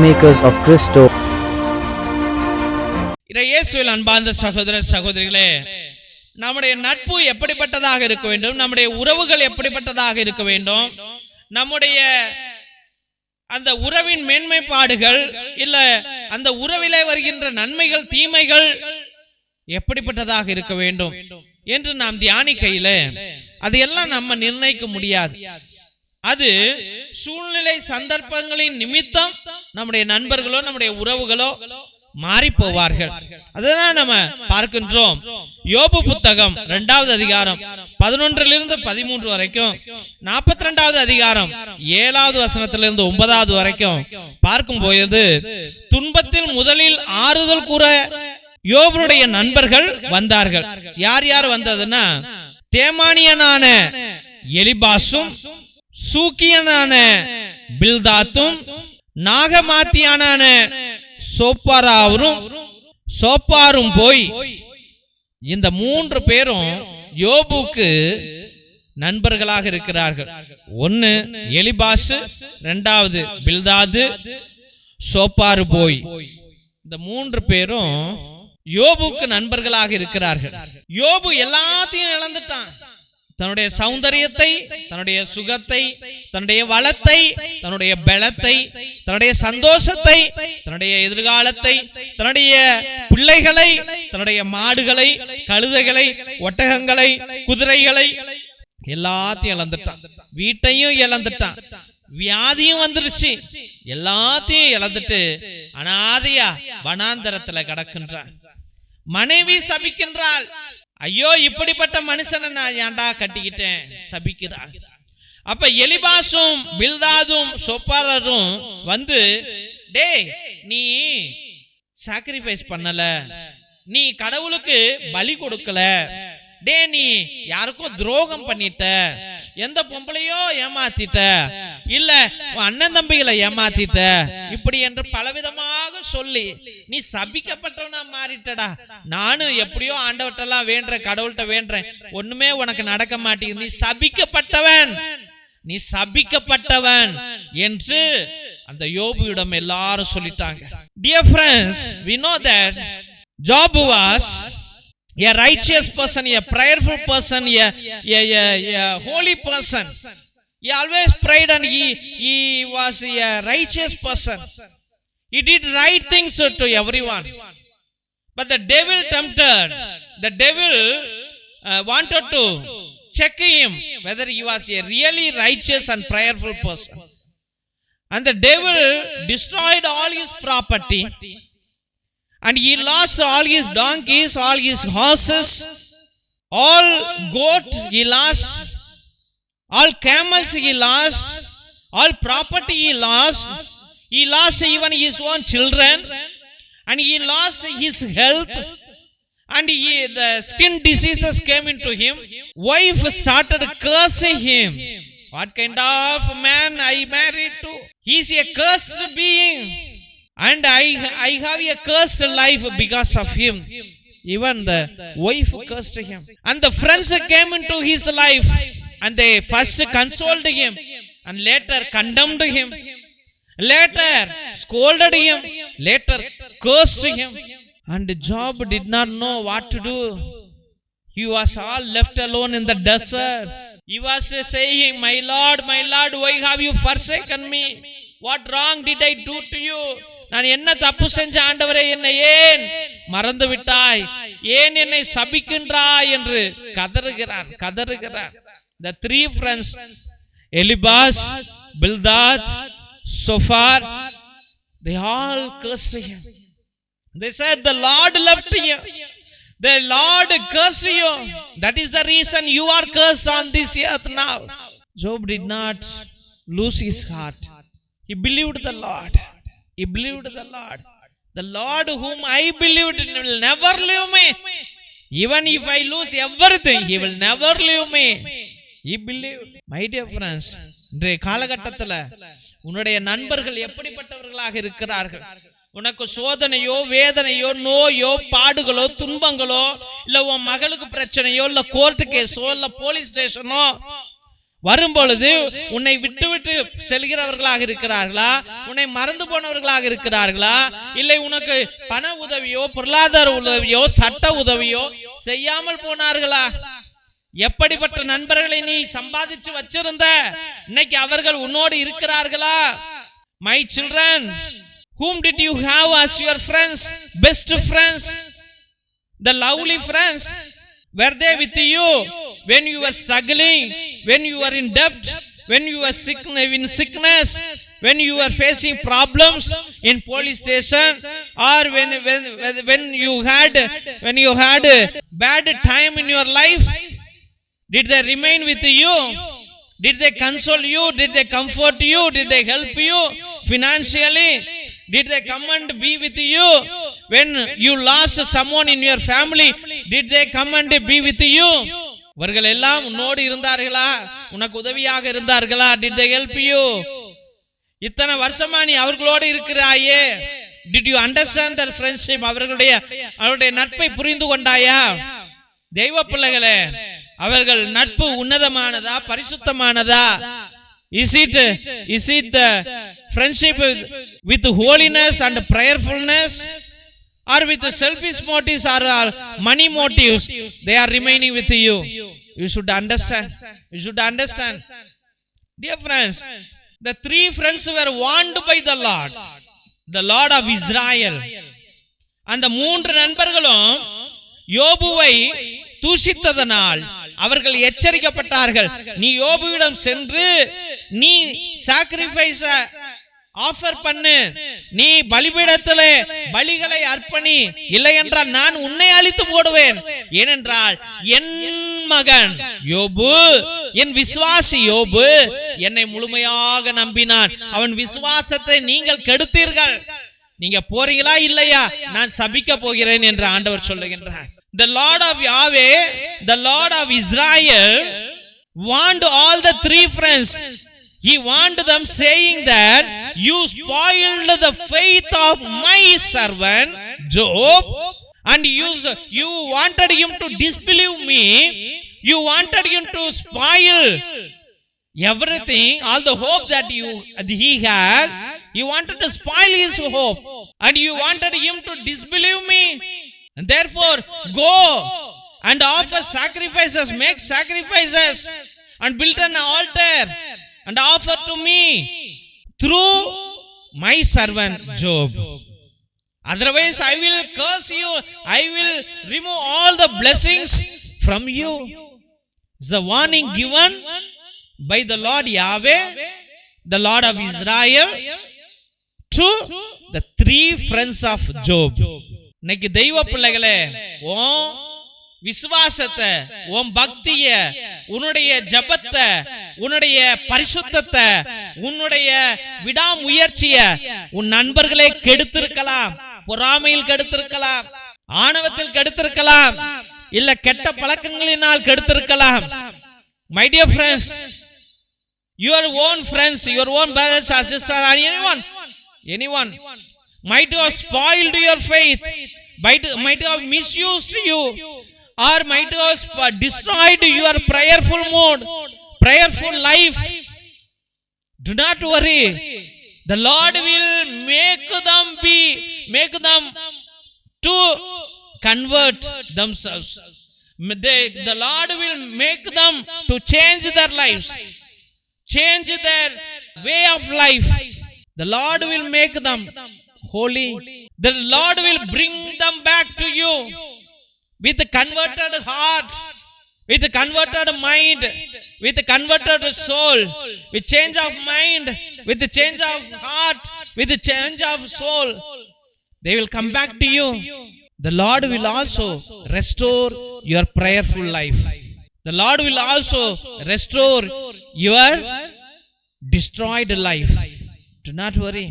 Peacemakers of Christo. இயேசுவில் அன்பார்ந்த சகோதர சகோதரிகளே, நம்முடைய நட்பு எப்படிப்பட்டதாக இருக்க வேண்டும், நம்முடைய உறவுகள் எப்படிப்பட்டதாக இருக்க வேண்டும், நம்முடைய அந்த உறவின் மேன்மைப்பாடுகள் இல்ல அந்த உறவிலே வருகின்ற நன்மைகள் தீமைகள் எப்படிப்பட்டதாக இருக்க வேண்டும் என்று நாம் தியானிக்கையில அதையெல்லாம் நம்ம நிர்ணயிக்க முடியாது. அது சூழ்நிலை சந்தர்ப்பங்களின் நிமித்தம் நம்முடைய நண்பர்களோ நம்முடைய உறவுகளோ மாறி போவார்கள். அதுதான் நம்ம பார்க்கின்றோம். யோபு புத்தகம் 2வது அதிகாரம் 11 to 13 வரைக்கும், 42வது அதிகாரம் 7வது வசனத்திலிருந்து 9வது வரைக்கும் பார்க்கும் போது, துன்பத்தில் முதலில் ஆறுதல் கூற யோபுடைய நண்பர்கள் வந்தார்கள். யார் யார் வந்ததுன்னா, தேமானியனான எலிபாசும், சூக்கியனான பில்தாத்தும், நாகமாத்தியானான சோப்பாரும் போய் இந்த 3 பேரும் யோபுக்கு நண்பர்களாக இருக்கிறார்கள். ஒன்னு எலிபாசு, 2வது பில்தாது, சோப்பாரு போய், இந்த 3 பேரும் யோபுக்கு நண்பர்களாக இருக்கிறார்கள். யோபு எல்லாத்தையும் இழந்துட்டான். தன்னுடைய சௌந்தரியத்தை, தன்னுடைய சுகத்தை, தன்னுடைய வளத்தை, தன்னுடைய பலத்தை, தன்னுடைய சந்தோஷத்தை, தன்னுடைய எதிர்காலத்தை, தன்னுடைய பிள்ளைகளை, தன்னுடைய மாடுகளை, கழுதைகளை, ஒட்டகங்களை, குதிரைகளை எல்லாத்தையும் இழந்துட்டான். வீட்டையும் இழந்துட்டான். வியாதியும் வந்துருச்சு. எல்லாத்தையும் இழந்துட்டு அனாதையா வனாந்தரத்துல கிடக்கின்றான். மனைவி சபிக்கின்றாள். ஐயோ, இப்படிப்பட்ட மனுஷனை நான் ஏன்டா கட்டிக்கிட்டேன், சபிக்கிறான். அப்ப எலிபாசும் பில்தாதும் சொப்பாரரும் வந்து, டே நீ சாக்ரிஃபைஸ் பண்ணல, நீ கடவுளுக்கு பலி கொடுக்கல, டே நீ யாருக்கோ துரோகம் பண்ணிட்ட, எந்த பொம்பளையோ ஏமாத்திட்ட, இல்ல அண்ணன் தம்பிகளை ஏமாத்திட்ட, இப்படி என்று பலவிதமாக சொல்லி நீ சபிக்கப்பட்டவனா மாறிட்டடா. நானும் எப்படியோ ஆண்டவர்கிட்டலாம் வேண்டேன், கடவுள்கிட்ட வேண்டேன், ஒண்ணுமே உனக்கு நடக்க மாட்டேங்குது, நீ சபிக்கப்பட்டவன், நீ சபிக்கப்பட்டவன் என்று அந்த யோபுவிடம் எல்லாரும் சொல்லிட்டாங்க. Dear friends, we know that Job was a righteous person, a prayerful person, a holy person. He always prayed and he was a righteous person. He did right things to everyone. But the devil tempted, the devil wanted to check him whether he was a really righteous and prayerful person. And the devil destroyed all his property. And he lost all his donkeys, all his horses, all goat he lost, all camels he lost, all property he lost. He lost even his own children, and he lost his health, and the skin diseases came into him. Wife started cursing him. What kind of man I married to? He is a cursed being. And I have a cursed life because of him. Even the wife cursed him. And the friends came into his life, and they first consoled him, and later condemned him, later scolded him, later cursed him. And Job did not know what to do. He was all left alone in the desert. He was saying, my Lord, why have you forsaken me? What wrong did I do to you? நான் என்ன தப்பு செஞ்ச ஆண்டவரே, என்னை ஏன் மறந்து விட்டாய், ஏன் என்னை சபிக்கின்றாய் என்று கதறுகிறான். The 3 friends, Elibas, Bildad, Sophar, they all cursed him. They said, the Lord left you, the Lord cursed you, that is the reason you are cursed on this earth now. Job did not lose his heart. He believed the Lord. He believed the Lord. The Lord whom I believed will never leave me. Even if I lose everything, He will never leave me. He believed. My dear friends, இன்றைய காலகட்டத்தில் உன்னுடைய நண்பர்கள் எப்படிப்பட்டவர்களாக இருக்கிறார்கள்? உனக்கு சோதனையோ, வேதனையோ, நோயோ, பாடுகளோ, துன்பங்களோ, இல்ல உன் மகளுக்கு பிரச்சனையோ, இல்ல கோர்ட்டு கேஸோ, இல்ல போலீஸ் ஸ்டேஷனோ, வரும்பொழுது உன்னை விட்டு விட்டு செல்கிறவர்களாக இருக்கிறார்களா, உன்னை மறந்து போனவர்களாக இருக்கிறார்களா, இல்லை உனக்கு பண உதவியோ பொருளாதார உதவியோ சட்ட உதவியோ செய்யாமல் போனார்களா? எப்படிப்பட்ட நண்பர்களை நீ சம்பாதிச்சு வச்சிருந்த, இன்னைக்கு அவர்கள் உன்னோடு இருக்கிறார்களா? My children, whom did you have as your friends, best friends, the lovely friends? Were they with you when you were struggling, when you were in debt, when you were sick, in sickness, when you were facing problems in police station, or when you had a bad time in your life? Did they remain with you? Did they console you? Did they comfort you? Did they help you financially? Did they come and be with you when you lost someone in your family? Did they come and be with you? அவர்கள் எல்லாம் உன்னோடு இருந்தார்களா? உனக்கு உதவியாக இருந்தார்களா? Did they help you? இத்தனை வருஷமா நீ அவர்களோடு இருக்கிறாயே. Did you understand their friendship? அவர்களுடைய நட்பை புரிந்து கொண்டாயா? தெய்வ பிள்ளைகளே, அவர்கள் நட்பு உன்னதமானதா, பரிசுத்தமானதா? Is it the friendship with holiness and prayerfulness, or with the selfish motives or money motives they are remaining with you? You should understand. Dear friends, the three friends were warned by the Lord of Israel. அந்த மூன்று நண்பர்களும் யோபுவை தூஷித்ததனால் அவர்கள் எச்சரிக்கப்பட்டார்கள். நீ யோபுவிடம் சென்று நீ sacrifice offer பண்ணு, நீ பலிபீடத்திலே பலிகளை அர்ப்பணி, இல்லை என்றால் நான் உன்னை அழித்து போடுவேன். ஏனென்றால் என் மகன் யோபு, என் விசுவாசி யோபு என்னை முழுமையாக நம்பினான். அவன் விசுவாசத்தை நீங்கள் கெடுத்தீர்கள். நீங்க போறீங்களா இல்லையா? நான் சபிக்க போகிறேன் என்று ஆண்டவர் சொல்லுகின்றார். The Lord of Yahweh, the Lord of Israel warned all the three friends. He warned them saying that you spoiled the faith of my servant Job, and you wanted him to disbelieve me. You wanted him to spoil everything, all the hope that he had. You wanted to spoil his hope, and you wanted him to disbelieve me. And therefore go and offer sacrifices, make sacrifices, and build an altar and offer to me through my servant Job. Otherwise I will curse you, I will remove all the blessings from you. It's the warning given by the Lord Yahweh, the Lord of Israel, to the three friends of Job. இன்னைக்கு தெய்வ பிள்ளைகளே, உன் விசுவாசத்தை, உன் பக்திய, உன்னுடைய ஜபத்தை, உன்னுடைய பரிசுத்தத்தை, உன்னுடைய விடாமுயற்சிய உன் நண்பர்களே கெடுத்திருக்கலாம். பொறாமையில் கெடுத்திருக்கலாம், ஆணவத்தில் கெடுத்திருக்கலாம், இல்ல கெட்ட பழக்கங்களினால் கெடுத்திருக்கலாம். My dear friends, your own friends, your own brothers or sisters, or anyone might have spoiled your faith, might have misused you, or might have destroyed your prayerful mood, prayerful life. Do not worry. The Lord will make them to convert themselves. The Lord will make them to change their lives, change their way of life. The Lord will make them holy. The Lord will bring them back to you with a converted heart, with a converted mind, with a converted soul, with change of mind, with a change of heart, with a change of soul. They will come back to you. The Lord will also restore your prayerful life. The Lord will also restore your destroyed life. Do not worry.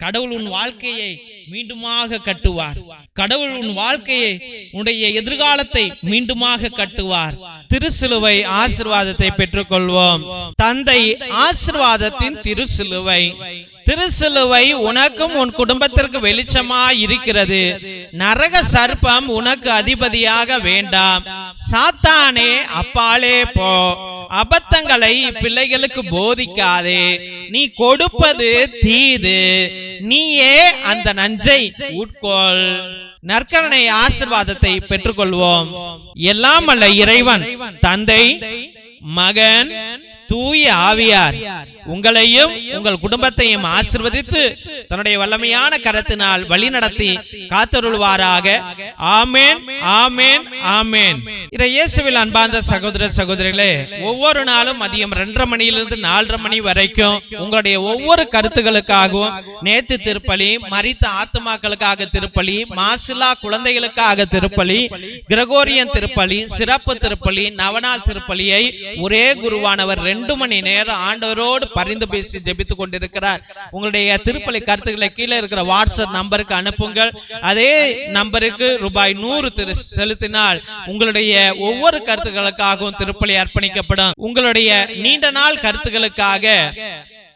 கடவுள் உன் வாழ்க்கையை மீண்டுமாக கட்டுவார். கடவுள் உன் வாழ்க்கையை, உன்னுடைய எதிர்காலத்தை மீண்டுமாக கட்டுவார். திருசிலுவை ஆசீர்வாதத்தை பெற்றுக்கொள்வோம். தந்தை ஆசீர்வாதத்தின் திருசிலுவை. திருசிலுவை உனக்கும் உன் குடும்பத்திற்கு வெளிச்சமாய் இருக்கிறது. நரக சர்ப்பம் உனக்கு அதிபதியாக வேண்டாம். சாத்தானே அப்பாலே போ. அபத்தங்களை பிள்ளைகளுக்கு போதிக்காதே. நீ கொடுப்பது தீது, நீயே அந்த நஞ்சை உட்கொள். நற்கருணை ஆசீர்வாதத்தை பெற்றுக்கொள்வோம். எல்லாம் அல்ல இறைவன், தந்தை, மகன், தூய ஆவியார் உங்களையும் உங்கள் குடும்பத்தையும் ஆசீர்வதித்து தன்னுடைய வல்லமையான கரத்தினால் வழி நடத்தி காத்தருள்வாராக. ஆமேன், ஆமேன், ஆமேன். இயேசுவில் அன்பார்ந்த சகோதர சகோதரிகளே, ஒவ்வொரு நாளும் மதியம் 2:30 மணியிலிருந்து 4:30 மணி வரைக்கும் உங்களுடைய ஒவ்வொரு கருத்துக்களுக்காகவும், நேத்து திருப்பலி, மரித்த ஆத்துமாக்களுக்காக திருப்பலி, மாசிலா குழந்தைகளுக்காக திருப்பலி, கிரகோரியன் திருப்பலி, சிறப்பு திருப்பலி, நவநாள் திருப்பலியை ஒரே குருவானவர் 2 மணி நேரம் ஆண்டவரோடு பரிந்து பேசி ஜெபித்துக் கொண்டிருக்கிறார். உங்களுடைய திருப்பலி கருத்துக்களை கீழே இருக்கிற வாட்ஸ்அப் நம்பருக்கு அனுப்புங்கள். அதே நம்பருக்கு ரூபாய் 100 செலுத்தினால் உங்களுடைய ஒவ்வொரு கருத்துக்களுக்காகவும் திருப்பலி அர்ப்பணிக்கப்படும். உங்களுடைய நீண்ட நாள் கருத்துக்களுக்காக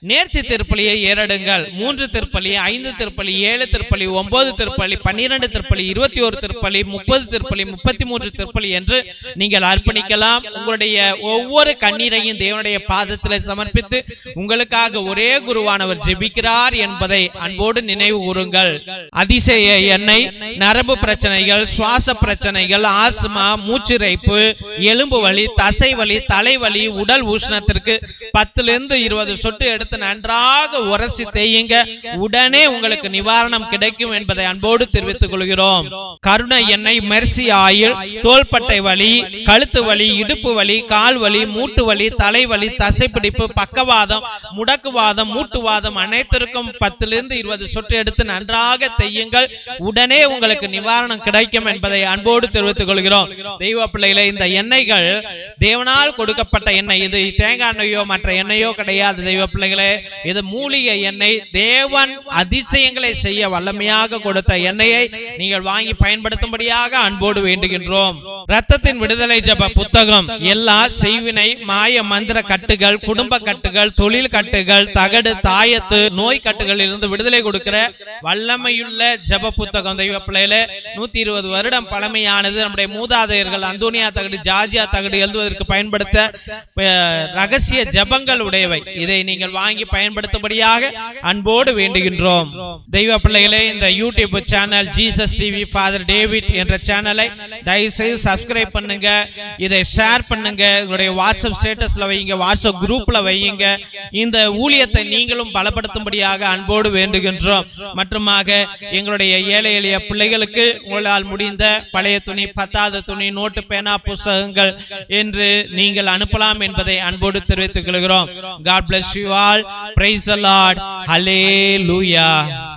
நேர்த்தி திருப்பலியை ஏறடுங்கள். 3 திருப்பலி, 5 திருப்பலி, 7 திருப்பலி, 9 திருப்பலி, 12 திருப்பலி, 21 திருப்பலி, 30 திருப்பலி, 33 திருப்பலி என்று நீங்கள் அர்ப்பணிக்கலாம். உங்களுடைய ஒவ்வொரு கண்ணீரையும் தேவனுடைய பாதத்தில் சமர்ப்பித்து உங்களுக்காக ஒரே குருவானவர் ஜெபிக்கிறார் என்பதை அன்போடு நினைவு கூறுங்கள். அதிசய எண்ணெய், நரம்பு பிரச்சனைகள், சுவாச பிரச்சனைகள், ஆஸ்மா, மூச்சிறைப்பு, எலும்பு வலி, தசை வலி, தலைவலி, உடல் உஷ்ணத்திற்கு 10 to 20 சொட்டு எடுத்து நன்றாக உரசி தேயுங்க. உடனே உங்களுக்கு நிவாரணம் கிடைக்கும் என்பதை அன்போடு தெரிவித்துக் கொள்கிறோம். கருணை எண்ணெய், மெர்சி ஆயில், தோள்பட்டை வலி, கழுத்து வலி, இடுப்பு வலி, கால் வலி, மூட்டு வலி, தலைவலி, தசைப்பிடிப்பு, பக்கவாதம், முடக்குவாதம், மூட்டுவாதம் அனைத்திற்கும் 10 to 20 சொட்டு எடுத்து நன்றாக தேயுங்கள். உடனே உங்களுக்கு நிவாரணம் கிடைக்கும் என்பதை அன்போடு தெரிவித்துக் கொள்கிறோம். தெய்வ பிள்ளைகளே, இந்த எண்ணெய்கள் தேவனால் கொடுக்கப்பட்ட எண்ணெய். இது தேங்காய் எண்ணெயோ மற்ற எண்ணெயோ கிடையாது. தெய்வ பிள்ளைகளே, இது மூலிகை எண்ணெய். தேவன் அதிசயங்களை செய்ய வல்லமையாக கொடுத்த எண்ணெயை நீங்கள் வாங்கி பயன்படுத்தும்படியாக அன்போடு வேண்டுகின்றோம். இரத்தத்தின் விடுதலை ஜெப புத்தகம் எல்லா செய்வினை, மாய மந்திர கட்டுகள், குடும்ப கட்டுகள், தொழில் கட்டுகள், தகடு, தாயத்து, நோய் கட்டுகளில் இருந்து விடுதலை கொடுக்கிற வல்லமையுள்ள ஜெப புத்தகம். தெய்வ பிள்ளைகளே, 120 வருடம் பழமையானது. நம்முடைய மூதாதையர்கள் அந்தோனியா தகடு, ஜார்ஜியா தகடு எழுதுவதற்கு பயன்படுத்த ரகசிய ஜெபங்கள் உடையவை. இதை நீங்கள் வாங்கி பயன்படுத்தும்படியாக அன்போடு வேண்டுகின்றோம். தெய்வ பிள்ளைகளே, இந்த YouTube channel Jesus TV father David என்ற சேனலை தயவுசெய்து சப்ஸ்கிரைப் பண்ணுங்க. இதை ஷேர் பண்ணுங்க. உங்களுடைய வாட்ஸ்அப் ஸ்டேட்டஸ்ல வையுங்க, வாட்ஸ்அப் குரூப்ல வையுங்க. இந்த ஊழியத்தை நீங்களும் பலப்படுத்தும்படியாக அன்போடு வேண்டுகின்றோம். மற்றுமாக எங்களுடைய ஏழை எளிய பிள்ளைகளுக்கு உங்களால் முடிந்த பழைய துணி, பத்தாவது துணி, நோட்டு, பேனா, புத்தகங்கள் என்று நீங்கள் அனுப்பலாம் என்பதை அன்போடு தெரிவித்துக் கொள்கிறோம். God bless you all. Praise the Lord. Hallelujah.